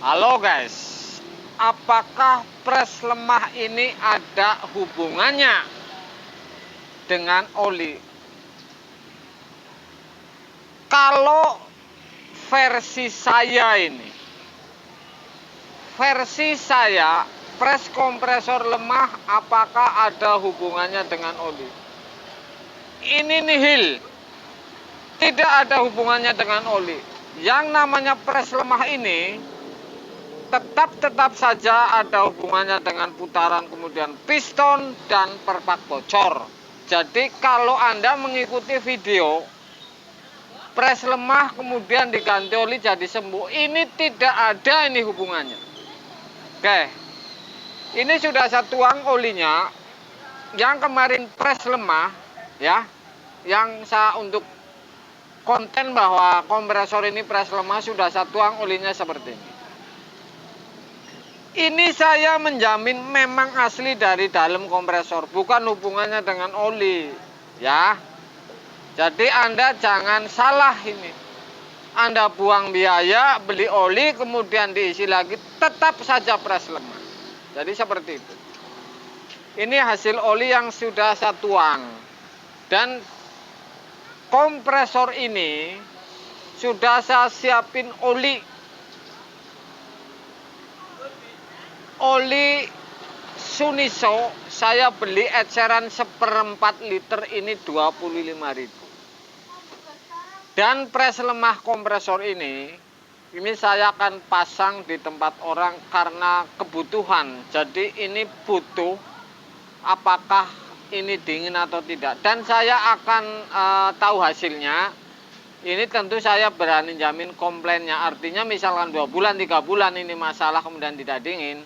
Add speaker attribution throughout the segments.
Speaker 1: Halo guys, apakah pres lemah ini ada hubungannya dengan oli? Kalau versi saya pres kompresor lemah apakah ada hubungannya dengan oli? Ini nihil, tidak ada hubungannya dengan oli. Yang namanya pres lemah ini tetap saja ada hubungannya dengan putaran kemudian piston dan perpak bocor. Jadi kalau Anda mengikuti video pres lemah kemudian diganti oli jadi sembuh, ini tidak ada ini hubungannya. Oke, ini sudah saya tuang olinya. Yang kemarin pres lemah ya, yang saya untuk konten bahwa kompresor ini pres lemah sudah saya tuang olinya seperti ini. Ini saya menjamin memang asli dari dalam kompresor, bukan hubungannya dengan oli, ya. Jadi Anda jangan salah ini. Anda buang biaya, beli oli, kemudian diisi lagi, tetap saja pres lemah. Jadi seperti itu. Ini hasil oli yang sudah saya tuang. Dan kompresor ini sudah saya siapin oli Suniso. Saya beli eceran 1/4 liter ini 25.000. Dan pres lemah kompresor ini saya akan pasang di tempat orang karena kebutuhan. Jadi ini butuh apakah ini dingin atau tidak. Dan saya akan tahu hasilnya. Ini tentu saya berani jamin komplainnya. Artinya misalkan 2 bulan, 3 bulan ini masalah kemudian tidak dingin,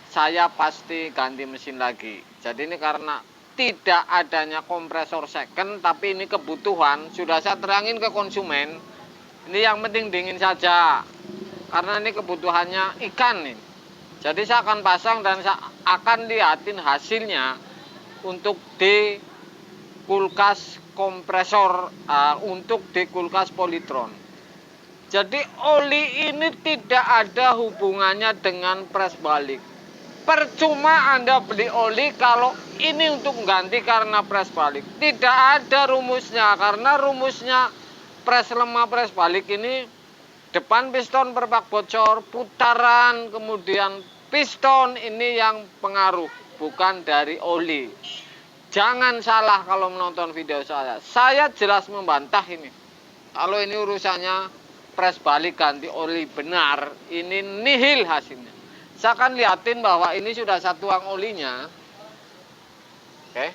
Speaker 1: saya pasti ganti mesin lagi. Jadi ini karena tidak adanya kompresor second, tapi ini kebutuhan. Sudah saya terangin ke konsumen, ini yang penting dingin saja. Karena ini kebutuhannya ikan nih. Jadi saya akan pasang dan saya akan lihatin hasilnya untuk di kulkas kompresor, untuk di kulkas Polytron. Jadi oli ini tidak ada hubungannya dengan pres balik. Percuma Anda beli oli kalau ini untuk ganti karena pres balik. Tidak ada rumusnya, karena rumusnya pres lemah pres balik ini depan piston perpak bocor, putaran, kemudian piston ini yang pengaruh, bukan dari oli. Jangan salah kalau menonton video saya. Saya jelas membantah ini. Kalau ini urusannya pres balik ganti oli benar, ini nihil hasilnya. Saya akan lihatin bahwa ini sudah saya tuang olinya. Oke.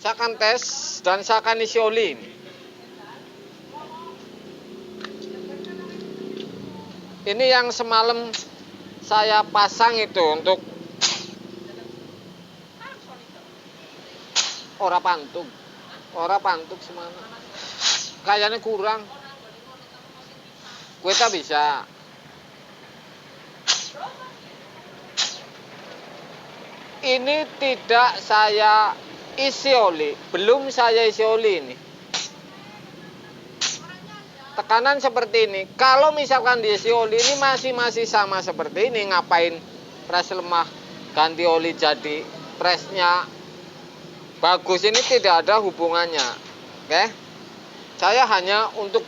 Speaker 1: Saya akan tes dan saya akan isi oli ini. Ini yang semalam saya pasang itu untuk ora pantuk semana. Kayaknya kurang. Kita bisa. Ini tidak saya isi oli, belum saya isi oli ini. Tekanan seperti ini. Kalau misalkan diisi oli ini masih sama seperti ini, ngapain pres lemah ganti oli jadi presnya bagus, ini tidak ada hubungannya. Oke. Saya hanya untuk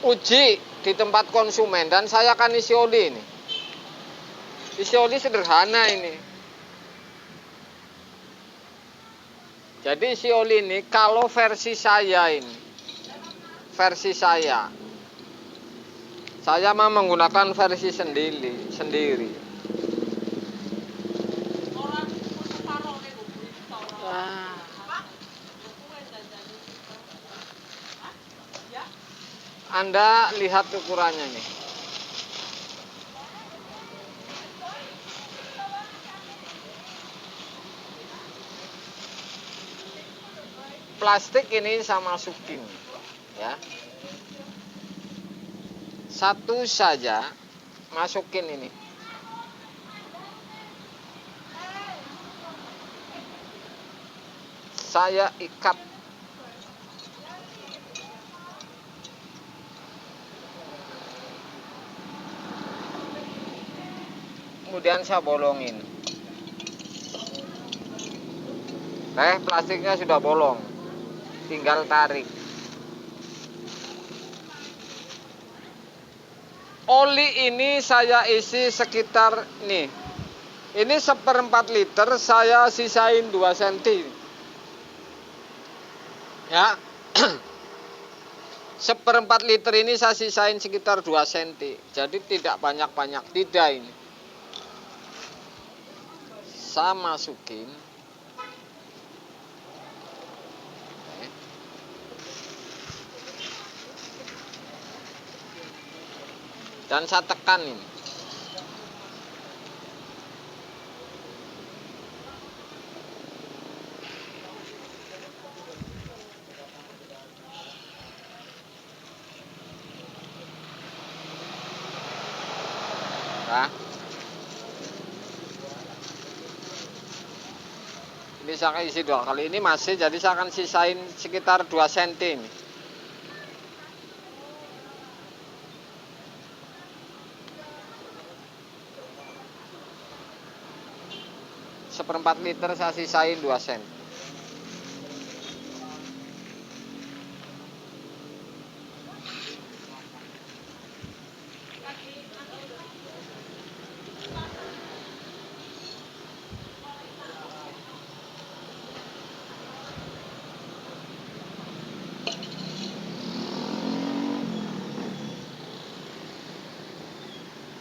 Speaker 1: uji di tempat konsumen dan saya akan isi oli ini. Isi oli sederhana ini. Jadi isi oli ini kalau versi saya ini, saya mau menggunakan versi sendiri. Anda lihat ukurannya nih. Plastik ini saya masukin ya. Satu saja masukin ini. Saya ikat. kemudian saya bolongin. Plastiknya sudah bolong, tinggal tarik. Oli ini saya isi sekitar nih, ini 1/4 liter, saya sisain 2 cm ya. 1/4 liter ini saya sisain sekitar 2 cm, jadi tidak banyak-banyak, tidak. Ini saya masukin, dan saya tekan ini. Nah, ini saya akan isi 2 kali, ini masih, jadi saya akan sisain sekitar 2 cm ini. Seperempat liter saya sisain 2 cm.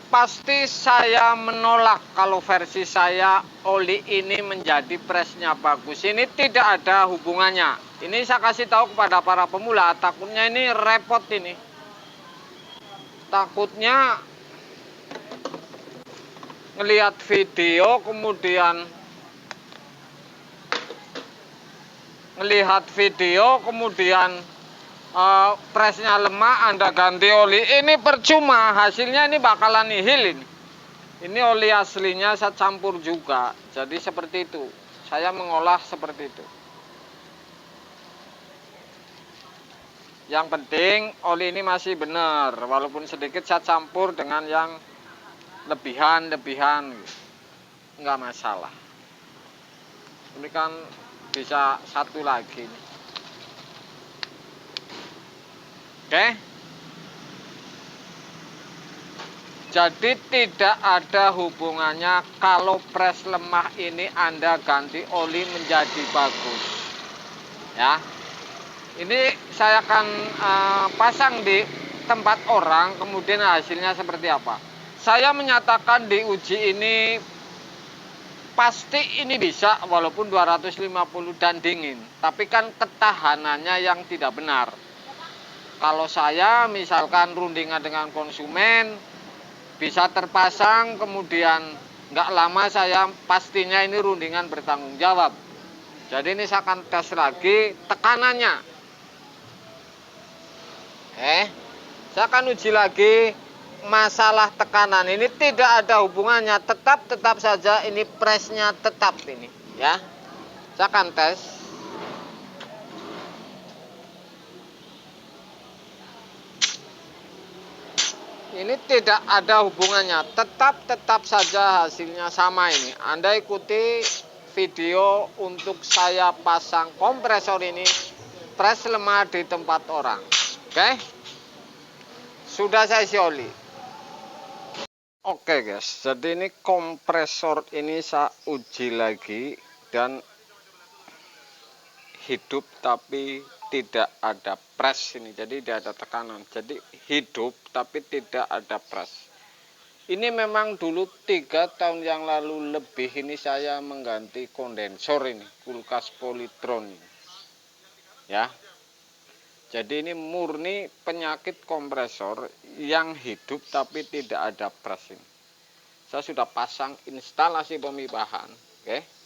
Speaker 1: Pasti saya menolak kalau versi saya oli ini menjadi presnya bagus. Ini tidak ada hubungannya. Ini saya kasih tahu kepada para pemula, takutnya ini repot ini. Takutnya ngelihat video kemudian presnya lemah, Anda ganti oli, ini percuma, hasilnya ini bakalan nihil ini. Ini oli aslinya saya campur juga, jadi seperti itu. Saya mengolah seperti itu. Yang penting oli ini masih benar, walaupun sedikit saya campur dengan yang lebihan, nggak masalah. Ini kan bisa satu lagi nih. Oke. Jadi tidak ada hubungannya kalau pres lemah ini Anda ganti oli menjadi bagus. Ya. Ini saya akan pasang di tempat orang, kemudian hasilnya seperti apa. Saya menyatakan di uji ini pasti ini bisa walaupun 250 dan dingin, tapi kan ketahanannya yang tidak benar. Kalau saya misalkan rundingan dengan konsumen, bisa terpasang, kemudian nggak lama saya pastinya ini rundingan bertanggung jawab. Jadi ini saya akan tes lagi tekanannya. Saya akan uji lagi masalah tekanan. Ini tidak ada hubungannya, tetap saja ini presnya tetap ini, ya. Saya akan tes. Ini tidak ada hubungannya, tetap saja hasilnya sama ini. Anda ikuti video untuk saya pasang kompresor ini, pres lemah di tempat orang. Oke? Sudah saya isi oli. Oke guys, jadi ini kompresor ini saya uji lagi dan hidup tapi tidak ada pres ini, jadi tidak ada tekanan, jadi hidup tapi tidak ada pres. Ini memang dulu 3 tahun yang lalu lebih ini saya mengganti kondensor ini, kulkas Polytron ini. Ya. Jadi ini murni penyakit kompresor yang hidup tapi tidak ada pres ini. Saya sudah pasang instalasi pemipahan, oke.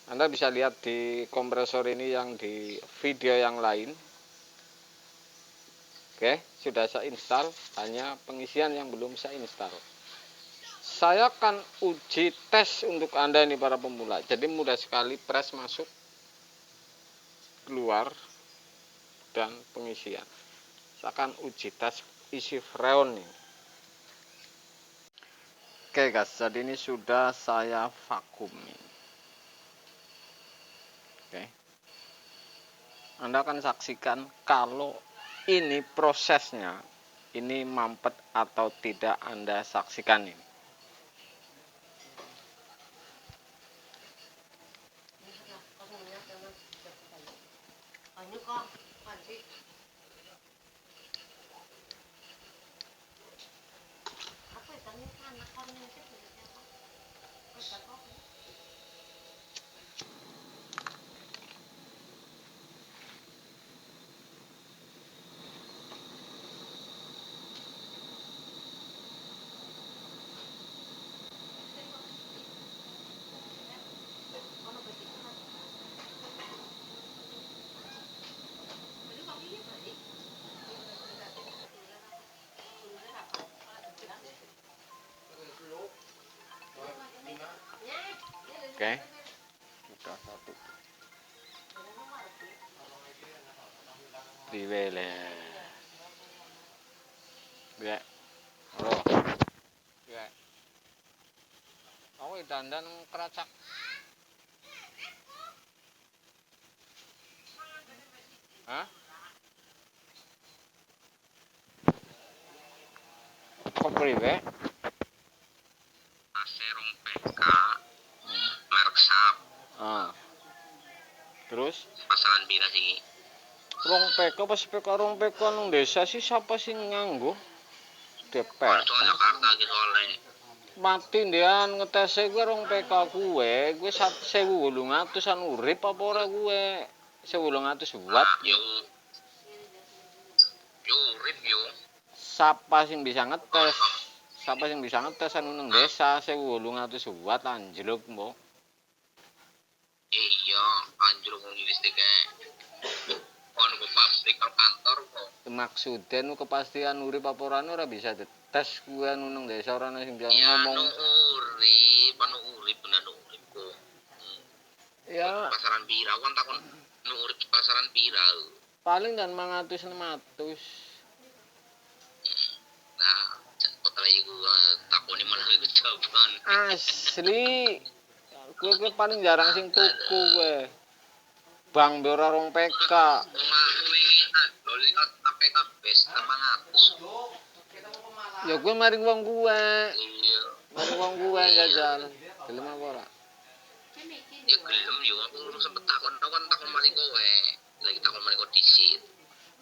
Speaker 1: Anda bisa lihat di kompresor ini yang di video yang lain. Oke, sudah saya install, hanya pengisian yang belum saya install. Saya akan uji tes untuk Anda ini para pemula. Jadi mudah sekali, pres masuk, keluar, dan pengisian. Saya akan uji tes isi freon ini. Oke guys, jadi ini sudah saya vakumi. Oke. Anda akan saksikan kalau ini prosesnya, ini mampet atau tidak Anda saksikan ini. Oke. Sudah satu. Diwele. Ya. Halo. Ya. Aku dandan keracak. Hah? Kok priwe?
Speaker 2: Serung PK merek Sap
Speaker 1: Ah. Terus
Speaker 2: pasaran bira sih
Speaker 1: rong PK pas PK rong PK nang desa sih siapa sih nganggo? DP.
Speaker 2: soal Jakarta gitu soalnya
Speaker 1: Mati ndian ngetese gue rong PK gue 1.800-an urip apa ora gue? 1.800 watt.
Speaker 2: yo review
Speaker 1: Siapa sing bisa ngetes? Siapa sing bisa ngetes anu nang desa 1.800 watt anjlok mbok.
Speaker 2: iya anjur ngomong listriknya kon ke pabrik ke kantor kok
Speaker 1: Maksudnya nu kepastian urip apa ora bisa dites gue anu nang desa ora sing bisa
Speaker 2: ya
Speaker 1: ngomong.
Speaker 2: anu urip bener nu urip kok
Speaker 1: Ya
Speaker 2: pasaran bira kan takon nu urip pasaran bira
Speaker 1: paling dan 500-600.
Speaker 2: nah kota lagi gua takoni malah ikut jawaban
Speaker 1: Asli. Gue paling jarang sing tuku gue. Bang be ora rong PK.
Speaker 2: aku wingi loli sampai kabeh 500
Speaker 1: Ya gue maring wong gue.
Speaker 2: iya
Speaker 1: Maring wong gue jajal. Gelem apa ora?
Speaker 2: ya gelem yo aku urung sempet takon maring kowe lagi takon maring kowe disit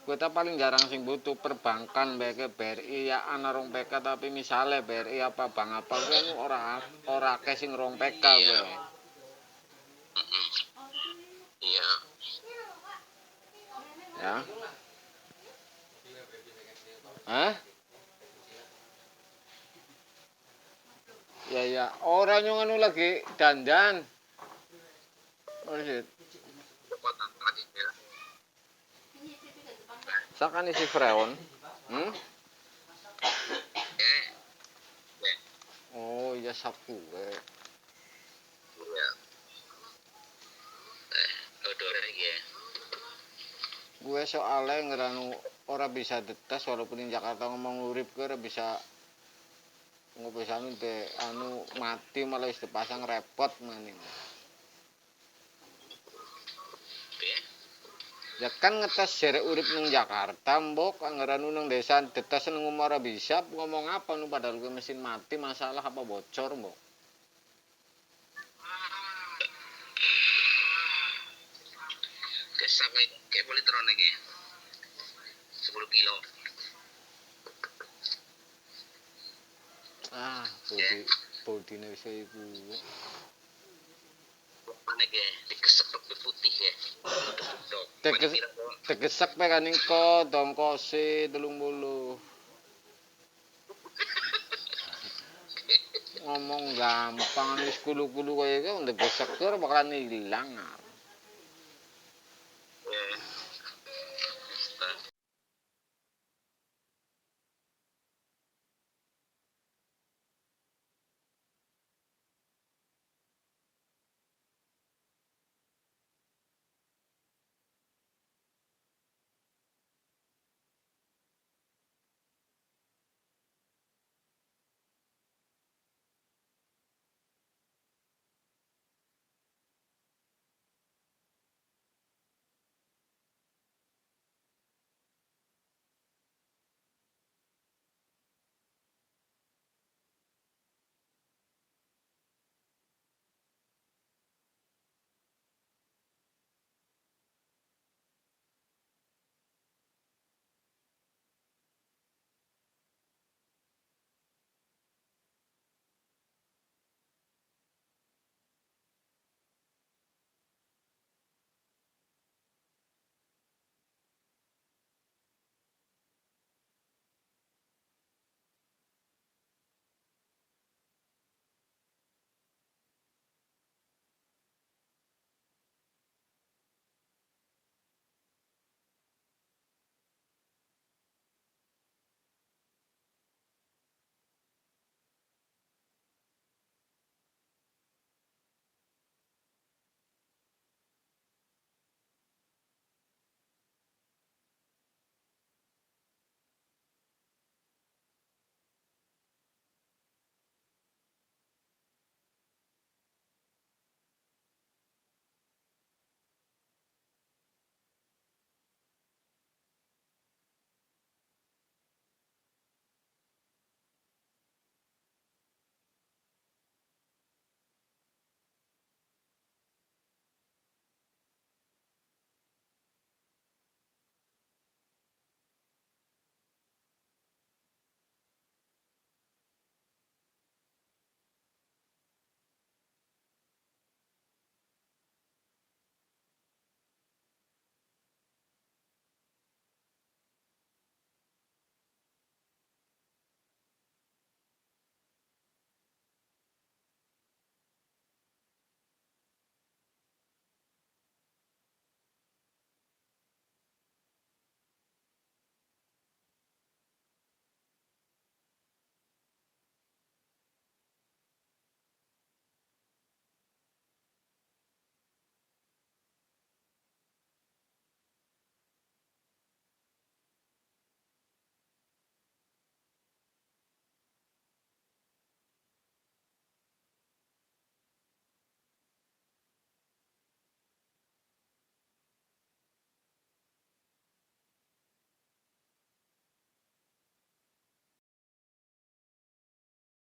Speaker 1: Gue tak paling jarang sing butuh perbankan bae ke BRI ya ana rong PK tapi misale BRI apa bank apa gue nu ora akeh sing rong PK gue.
Speaker 2: iya
Speaker 1: Ya. Hah? Ya orang yang anu lagi dandan. Maksud
Speaker 2: kekuatan lagi ya
Speaker 1: sakan isi freon. Hmm?
Speaker 2: eh
Speaker 1: Oh iya saku gue.
Speaker 2: iya udah lagi ya
Speaker 1: Gue soalnya ngeranu ora bisa detes walaupun di Jakarta ngomong urip gue ora bisa anu de anu mati malah wis dipasang repot maning. Ya kan ngetes jere urip ning Jakarta mbok anggaran nang desa detes nang omah ora bisa ngomong apa nu padahal gue mesin mati masalah apa bocor mbok.
Speaker 2: kesak kayak politron lagi 10 kilo
Speaker 1: Ah, bodine wis iku.
Speaker 2: mana ke dikesek putih ya
Speaker 1: Tegesek pe kan ko dongkosi 30. Ngomong gampang wis kulu-kulu kaya iki ndek gesek bakalan ilang.